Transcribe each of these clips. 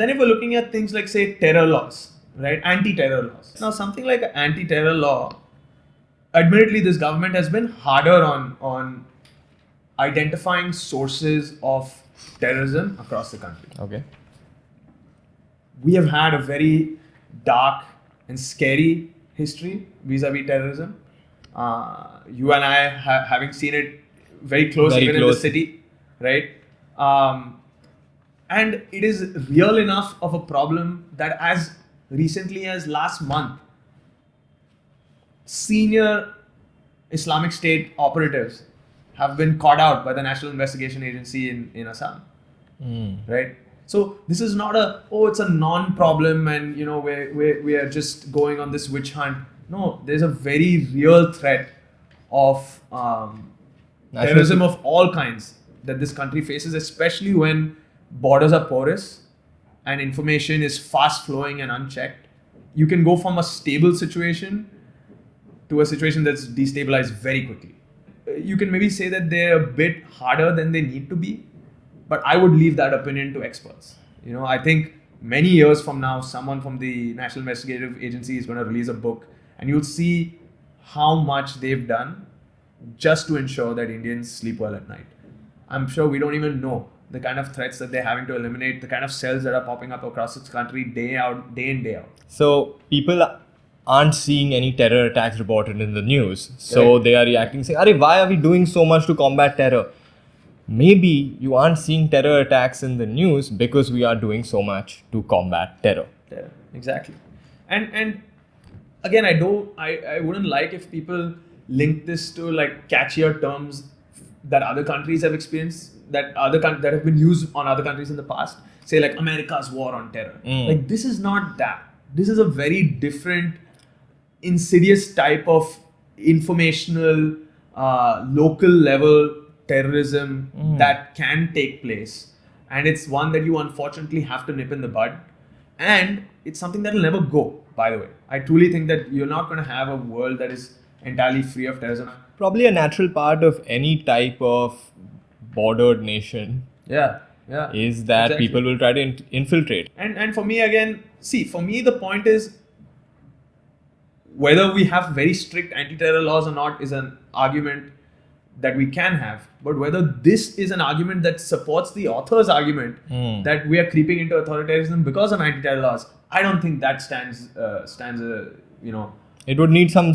Then if we're looking at things like, say, terror laws, right? Anti-terror laws. Now, something like an anti-terror law, admittedly, this government has been harder on identifying sources of terrorism across the country. Okay. We have had a very dark and scary history vis-a-vis terrorism. You and I, having seen it very close, Very even close. in the city, right? And it is real enough of a problem that as recently as last month, senior Islamic State operatives have been caught out by the National Investigation Agency in Assam, right? So this is not it's a non-problem and we are just going on this witch hunt. No, there's a very real threat of terrorism of all kinds that this country faces, especially when borders are porous and information is fast flowing and unchecked. You can go from a stable situation to a situation that's destabilized very quickly. You can maybe say that they're a bit harder than they need to be, but I would leave that opinion to experts. I think many years from now, someone from the National Investigative Agency is going to release a book, and you'll see how much they've done just to ensure that Indians sleep well at night. I'm sure we don't even know the kind of threats that they're having to eliminate, the kind of cells that are popping up across this country day in, day out. So people aren't seeing any terror attacks reported in the news. So Right. they are reacting saying, Arey, why are we doing so much to combat terror? Maybe you aren't seeing terror attacks in the news because we are doing so much to combat terror. Yeah, exactly. And again, I wouldn't like if people link this to like catchier terms that other countries have experienced, that have been used on other countries in the past. Say like America's war on terror. Like this is not that. This is a very different, insidious type of informational, local level terrorism that can take place, and it's one that you unfortunately have to nip in the bud, and it's something that will never go. By the way, I truly think that you're not going to have a world that is entirely free of terrorism. Probably a natural part of any type of bordered nation Yeah, is that exactly. people will try to infiltrate. And for me, again, for me the point is, whether we have very strict anti-terror laws or not is an argument that we can have, but whether this is an argument that supports the author's argument that we are creeping into authoritarianism because of anti-terror laws, I don't think that stands It would need some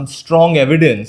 strong evidence